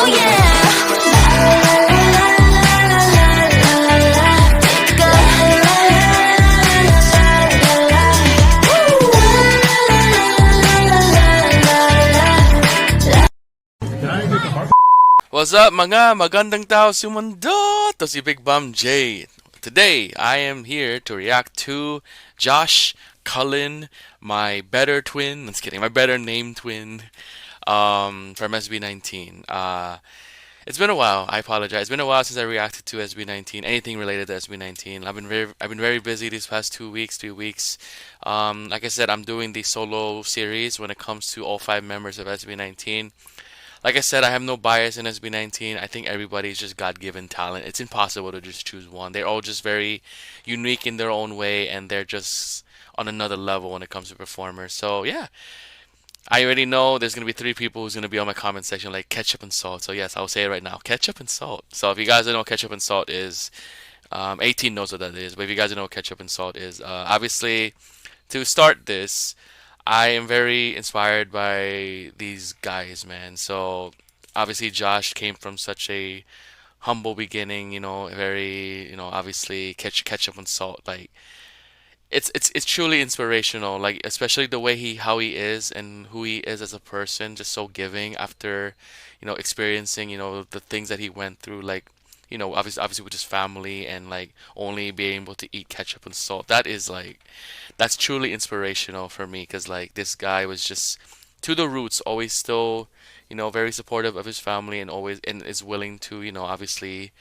What's up mga magandang tao sa mundo? To si Big Bum J. Today, I am here to react to Josh Cullen, my better twin. Let's kidding, my better named twin from SB19. It's been a while. I apologize. It's been a while since I reacted to SB19. Anything related to SB19. I've been very busy these past 2 weeks, 3 weeks. Like I said, I'm doing the solo series when it comes to all 5 members of SB19. Like I said, I have no bias in SB19. I think everybody's just God-given talent. It's impossible to just choose one. They're all just very unique in their own way, and they're just on another level when it comes to performers. So yeah, I already know there's gonna be 3 people who's gonna be on my comment section like ketchup and salt. So yes, I'll say it right now, ketchup and salt. So if you guys don't know what ketchup and salt is, 18 knows what that is. But if you guys don't know what ketchup and salt is, obviously, to start this, I am very inspired by these guys, man. So obviously Josh came from such a humble beginning, very, obviously ketchup and salt. Like it's truly inspirational. Like especially the way how he is and who he is as a person, just so giving after, experiencing, the things that he went through. Like obviously with his family and like only being able to eat ketchup and salt. That's truly inspirational for me because like this guy was just to the roots, always still, very supportive of his family and always and is willing to, obviously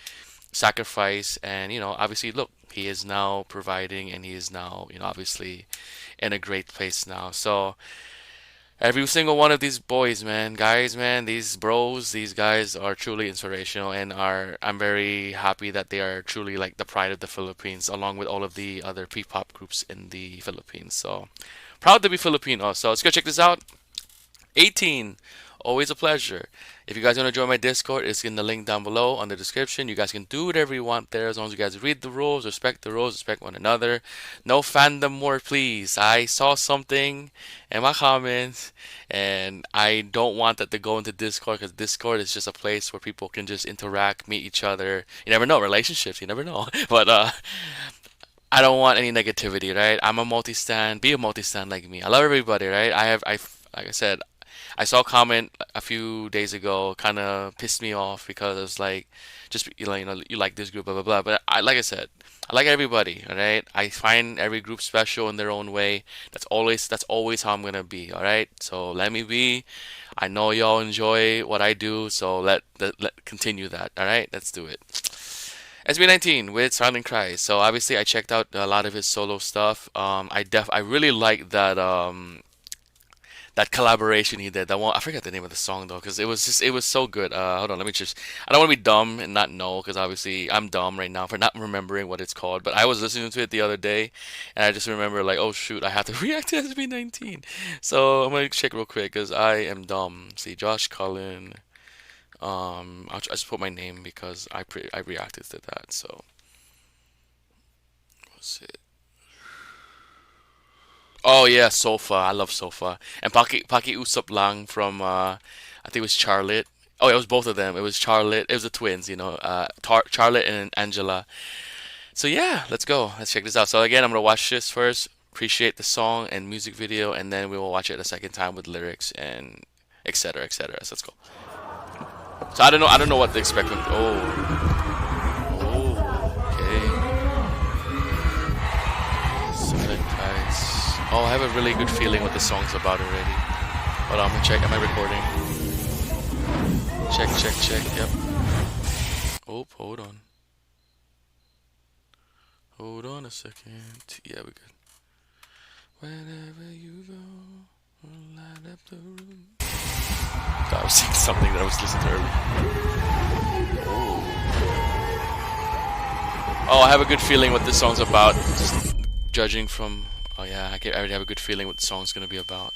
sacrifice and, obviously look, he is now providing and he is now, obviously in a great place now. So every single one of these boys, guys, these bros, these guys are truly inspirational and I'm very happy that they are truly like the pride of the Philippines along with all of the other P-pop groups in the Philippines. So proud to be Filipino. So let's go check this out. 18. Always a pleasure. If you guys want to join my Discord, it's in the link down below on the description. You guys can do whatever you want there as long as you guys read the rules, respect the rules, respect one another. No fandom war, please. I saw something in my comments and I don't want that to go into Discord because Discord is just a place where people can just interact, meet each other. You never know, relationships, you never know. But I don't want any negativity, right? I'm a multi-stan. Be a multi-stan like me. I love everybody, right? Like I said, I saw a comment a few days ago, kind of pissed me off because it was like, just you like this group, blah blah blah. But like I said, I like everybody, all right. I find every group special in their own way. That's always how I'm gonna be, all right. So let me be. I know y'all enjoy what I do, so let continue that, all right. Let's do it. SB19 with Silent Cries. So obviously I checked out a lot of his solo stuff. I really like that collaboration he did. That one, I forgot the name of the song though, because it was so good. Hold on, let me just. I don't want to be dumb and not know, because obviously I'm dumb right now for not remembering what it's called. But I was listening to it the other day, and I just remember like, oh shoot, I have to react to SB19. So I'm gonna check real quick because I am dumb. See, Josh Cullen. I'll just put my name because I reacted to that. So what's it? Oh yeah, Sofa. I love Sofa. And Paki Usap Lang from I think it was Charlotte. Oh, it was both of them. It was Charlotte. It was the twins, Charlotte and Angela. So yeah, let's go. Let's check this out. So again, I'm gonna watch this first, appreciate the song and music video, and then we will watch it a second time with lyrics and etc. etc. So let's go. So I don't know what to expect. Okay. Silent Cries. Oh, I have a really good feeling what the song's about already. Hold on, I'm gonna check. Am I recording? Check. Yep. Oh, hold on. Hold on a second. Yeah, we're good. Wherever you go, we'll light up the room. I was seeing something that I was listening to earlier. Oh, I have a good feeling what this song's about. Just judging from. Oh yeah, I already have a good feeling what the song's gonna be about.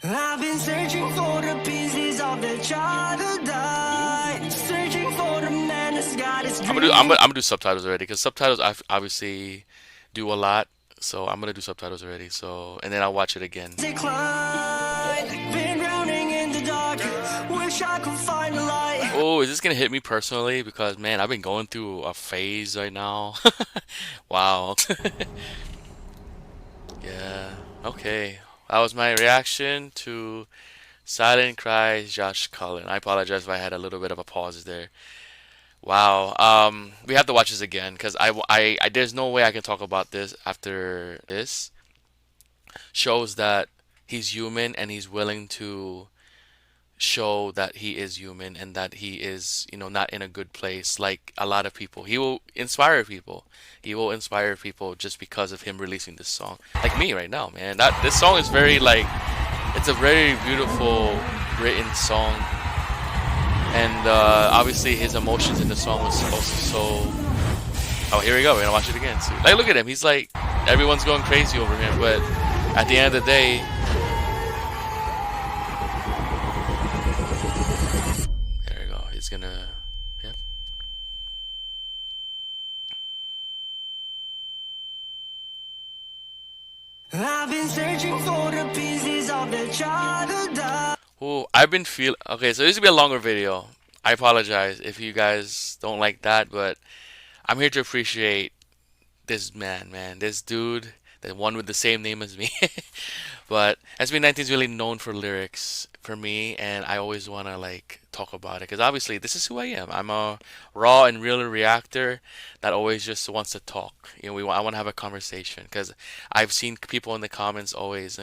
I've been searching for the pieces of the child who died, searching for the man that's got his dream. I'm gonna do subtitles already because subtitles I obviously do a lot, so I'm gonna do subtitles already. So and then I'll watch it again. They climb. wish I could find a light. Oh, is this gonna hit me personally? Because man, I've been going through a phase right now. Wow. Yeah. Okay. That was my reaction to Silent Cries, Josh Cullen. I apologize if I had a little bit of a pause there. Wow. We have to watch this again because there's no way I can talk about this after this. Shows that he's human and he's willing to show that he is human and that he is, not in a good place like a lot of people. He will inspire people. He will inspire people just because of him releasing this song. Like me right now, man. That this song is very like it's a very beautiful written song. And obviously his emotions in the song was also so. Oh, here we go. We're gonna watch it again. See, like, look at him. He's like, everyone's going crazy over him, but at the end of the day, there we go. He's gonna. Yep. I've been searching for the pieces of the child who died. Oh, I've been feel. Okay, so this will be a longer video. I apologize if you guys don't like that, but I'm here to appreciate this man, this dude, the one with the same name as me. But SB19 is really known for lyrics for me, and I always want to like talk about it because obviously this is who I am. I'm a raw and real reactor that always just wants to talk. I want to have a conversation because I've seen people in the comments always,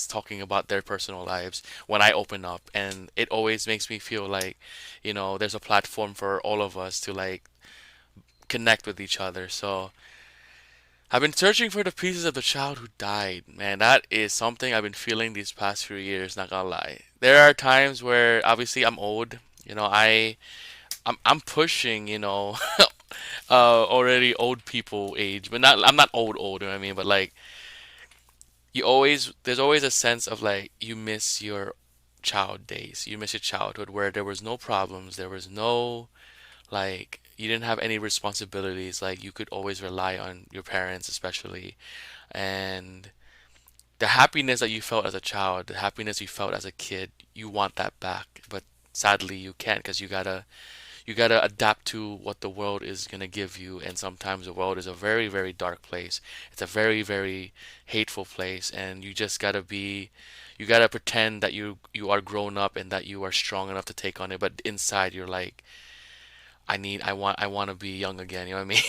talking about their personal lives when I open up, and it always makes me feel like, there's a platform for all of us to like connect with each other. So I've been searching for the pieces of the child who died. Man, that is something I've been feeling these past few years, not gonna lie. There are times where obviously I'm old. I'm pushing, already old people age, but not I'm not old, you know what I mean? But like there's always a sense of like you miss your child days. You miss your childhood where there was no problems, there was no like you didn't have any responsibilities, like you could always rely on your parents especially, and the happiness that you felt as a child, the happiness you felt as a kid, you want that back, but sadly you can't because you gotta adapt to what the world is gonna give you, and sometimes the world is a very, very dark place. It's a very, very hateful place, and you gotta pretend that you are grown up and that you are strong enough to take on it, but inside you're like, I want to be young again. You know what I mean?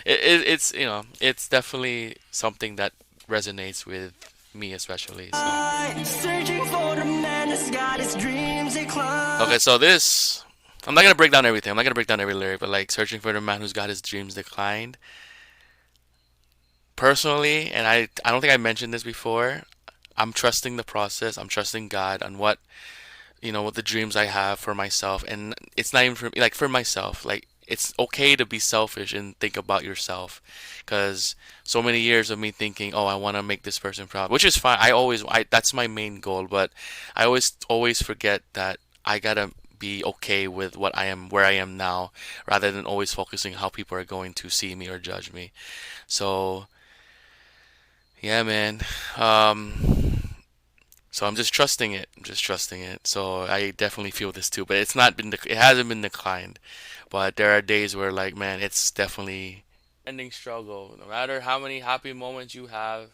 It's definitely something that resonates with me especially. So Searching for the man that's got his dreams declined. okay, so this I'm not gonna break down everything. I'm not gonna break down every lyric, but like searching for the man who's got his dreams declined. Personally, and I don't think I mentioned this before. I'm trusting the process. I'm trusting God on what the dreams I have for myself, and it's not even for like for myself. Like it's okay to be selfish and think about yourself, because so many years of me thinking, oh, I want to make this person proud, which is fine. That's my main goal, but I always forget that I gotta be okay with what I am, where I am now, rather than always focusing how people are going to see me or judge me. So yeah, man. So I'm just trusting it. I'm just trusting it. So I definitely feel this too, but it hasn't been declined. But there are days where like, man, it's definitely ending struggle. No matter how many happy moments you have,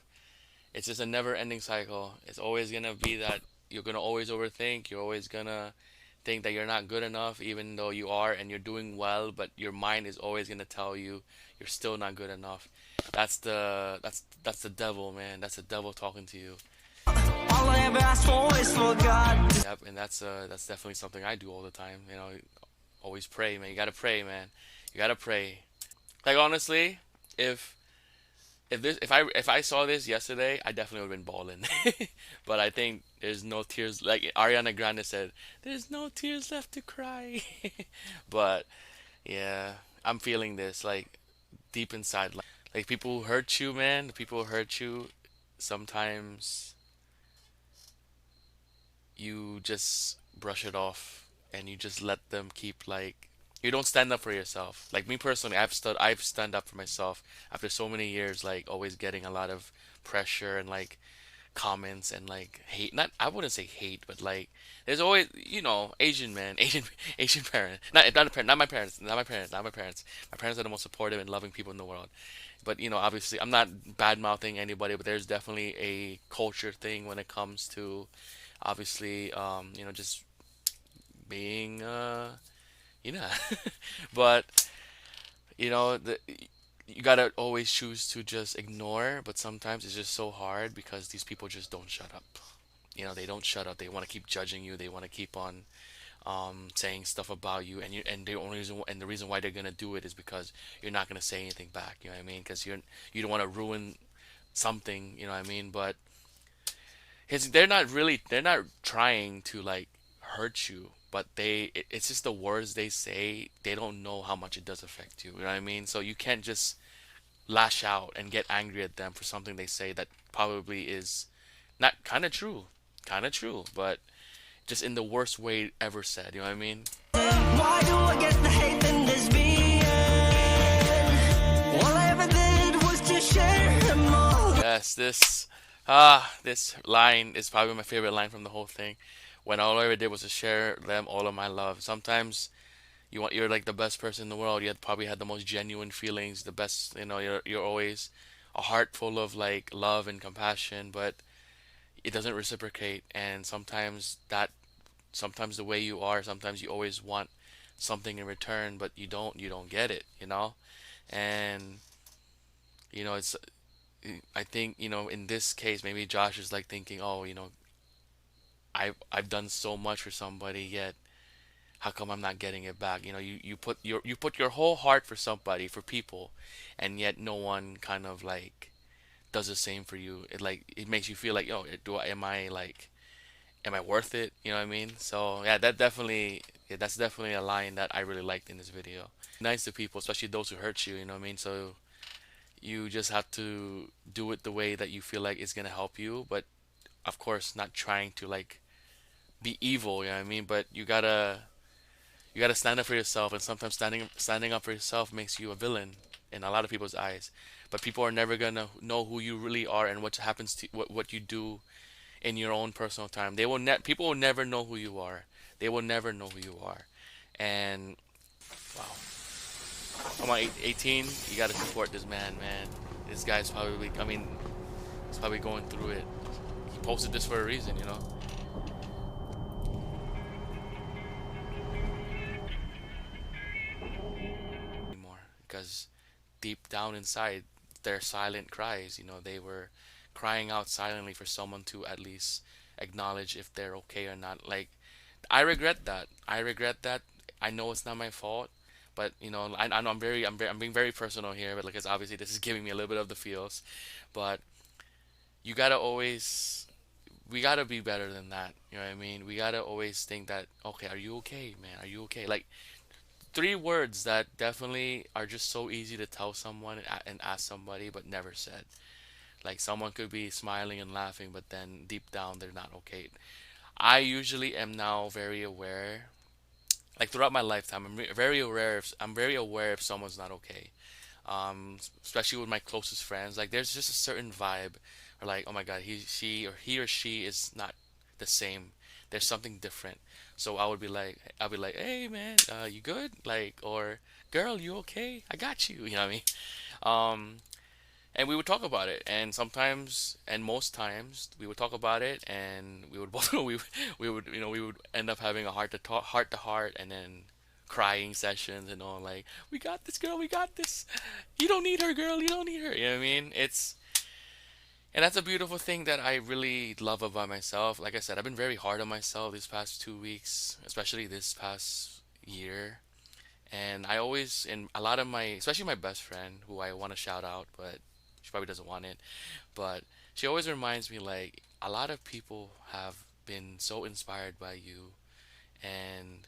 it's just a never-ending cycle. It's always gonna be that you're gonna always overthink. You're always gonna think that you're not good enough, even though you are and you're doing well. But your mind is always gonna tell you you're still not good enough. That's the devil, man. That's the devil talking to you. All I ever ask for is for God. Yep, and that's definitely something I do all the time. Always pray, man. You gotta pray, man. You gotta pray. Like honestly, if if I saw this yesterday, I definitely would have been bawling. But I think there's no tears. Like Ariana Grande said, "There's no tears left to cry." But yeah, I'm feeling this like deep inside. Like people who hurt you, man. The people who hurt you, sometimes you just brush it off and you just let them keep like you don't stand up for yourself. Like me personally, I've stand up for myself after so many years, like always getting a lot of pressure and like comments and like hate. Not, I wouldn't say hate, but like there's always, Asian man, Asian parent. Not a parent, not my parents, not my parents, not my parents. My parents are the most supportive and loving people in the world. But obviously, I'm not bad mouthing anybody, but there's definitely a culture thing when it comes to obviously, just being, but the you gotta always choose to just ignore, but sometimes it's just so hard because these people just don't shut up. They don't shut up. They want to keep judging you. They want to keep on saying stuff about you, and the only reason and the reason why they're gonna do it is because you're not gonna say anything back. You know what I mean? Because you don't want to ruin something. You know what I mean? But they're not trying to like hurt you, but it's just the words they say. They don't know how much it does affect you. You know what I mean? So you can't just lash out and get angry at them for something they say that probably is not kind of true, but just in the worst way ever said. You know what I mean? Why do I get the hate and lesbian? All I ever did was to share them all. Yes, this line is probably my favorite line from the whole thing. When all I ever did was to share them all of my love. Sometimes you're like the best person in the world. You had probably had the most genuine feelings, the best. You're always a heart full of like love and compassion, but it doesn't reciprocate. And sometimes the way you are, sometimes you always want something in return, but you don't get it. And it's I think in this case maybe Josh is like thinking, oh, I've done so much for somebody, yet how come I'm not getting it back? You put your whole heart for somebody, for people, and yet no one kind of like does the same for you. It makes you feel like, am I worth it? You know what I mean? So yeah, that's definitely a line that I really liked in this video. Nice to people, especially those who hurt you. You know what I mean? So you just have to do it the way that you feel like it's gonna help you, but of course not trying to like be evil. You know what I mean? But you gotta stand up for yourself, and sometimes standing up for yourself makes you a villain in a lot of people's eyes. But people are never gonna know who you really are and what happens to what you do in your own personal time. People will never know who you are. They will never know who you are. And wow, come on, 18, you gotta support this man, man. This guy's probably coming. He's probably going through it. He posted this for a reason. Anymore, because deep down inside, their silent cries. They were crying out silently for someone to at least acknowledge if they're okay or not. Like, I regret that. I regret that. I know it's not my fault, but I know I'm being very personal here, but because obviously this is giving me a little bit of the feels. But you gotta always, we gotta be better than that. You know what I mean? We gotta always think that, okay, are you okay, man? Are you okay? Like, three words that definitely are just so easy to tell someone and ask somebody, but never said. Like, someone could be smiling and laughing, but then deep down they're not okay. I usually am now very aware. Like, throughout my lifetime, I'm very aware if someone's not okay. Especially with my closest friends. Like, there's just a certain vibe, or like, oh my God, he or she is not the same. There's something different. So I'll be like, hey man, you good? Like, or girl, you okay? I got you. You know what I mean? Um, and we would talk about it, and sometimes and most times we would talk about it, and we would both we would end up having a heart to heart, and then crying sessions and all, like, we got this, girl, we got this, you don't need her, girl, you don't need her. You know what I mean? And that's a beautiful thing that I really love about myself. Like I said, I've been very hard on myself these past 2 weeks, especially this past year. And I always, in a lot of especially my best friend, who I want to shout out, but she probably doesn't want it. But she always reminds me, like, a lot of people have been so inspired by you. And,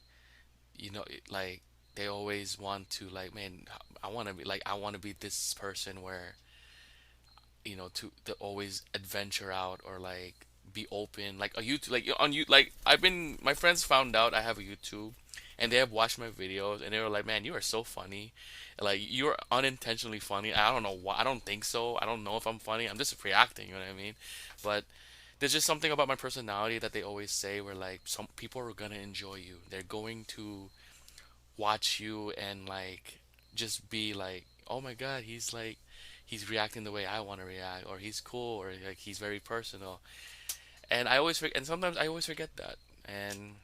like, they always want to, like, man, I want to be this person where, to always adventure out, or like be open, like a YouTube, like on you, like my friends found out I have a YouTube, and they have watched my videos, and they were like, man, you are so funny, like you're unintentionally funny. I don't know why. I don't think so. I don't know if I'm funny. I'm just reacting. You know what I mean? But there's just something about my personality that they always say where like some people are gonna enjoy you. They're going to watch you and like just be like, oh my God, he's reacting the way I want to react, or he's cool, or like he's very personal. And I always forget, and sometimes I always forget that. And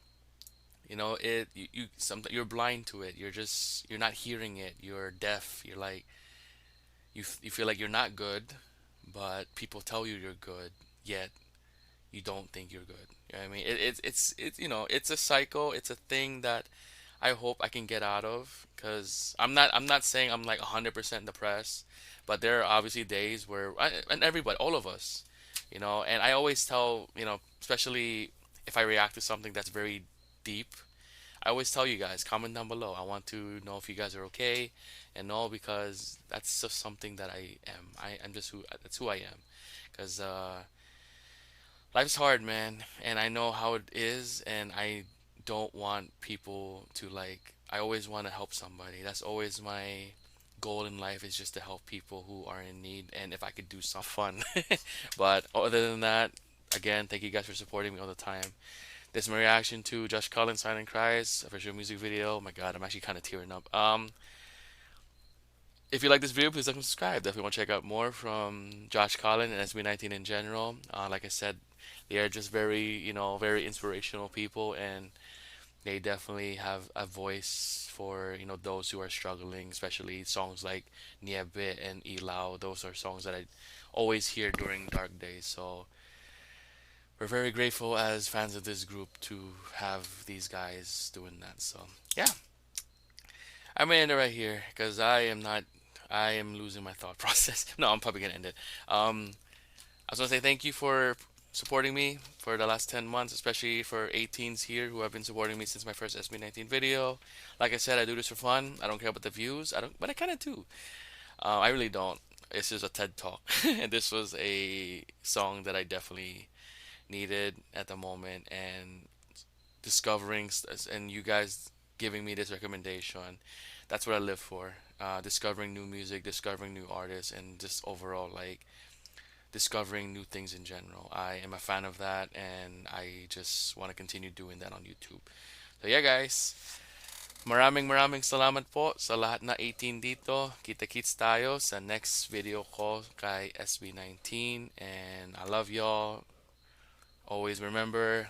you're blind to it. You're not hearing it. You're deaf. You're like you feel like you're not good, but people tell you you're good, yet you don't think you're good. You know what I mean? It's a cycle. It's a thing that I hope I can get out of, because I'm not saying I'm like 100% depressed, but there are obviously days where and everybody, all of us, and I always tell, especially if I react to something that's very deep, I always tell you guys, comment down below. I want to know if you guys are okay and all, because that's just something that I am. I'm just that's who I am. Because life's hard, man, and I know how it is, and I don't want people to like. I always want to help somebody. That's always my goal in life, is just to help people who are in need, and if I could do something fun. But other than that, again, thank you guys for supporting me all the time. This is my reaction to Josh Cullen, Silent Cries, official music video. Oh my God, I'm actually kind of tearing up. If you like this video, please like and subscribe. Definitely want to check out more from Josh Cullen and SB19 in general. Like I said, they are just very, very inspirational people, and they definitely have a voice for, those who are struggling, especially songs like Niebe and Ilaw. Those are songs that I always hear during dark days. So we're very grateful as fans of this group to have these guys doing that. So yeah, I'm gonna end it right here because I am losing my thought process. No, I'm probably gonna end it. I was gonna say thank you for supporting me for the last 10 months, especially for 18s here who have been supporting me since my first SB19 video. Like I said, I do this for fun. I don't care about the views. I don't, but I kind of do. I really don't. This is a TED talk, and this was a song that I definitely needed at the moment, and and you guys giving me this recommendation, that's what I live for. Discovering new music, discovering new artists, and just overall like discovering new things in general. I am a fan of that, and I just want to continue doing that on YouTube. So yeah, guys, maraming salamat po sa lahat na 18 dito. Kita-kits tayo sa next video ko kay SB19, and I love y'all. Always remember,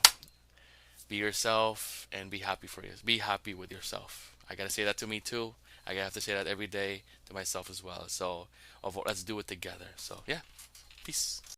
be yourself and be happy for you. Be happy with yourself. I gotta say that to me too. I gotta have to say that every day to myself as well. So let's do it together. So yeah, peace.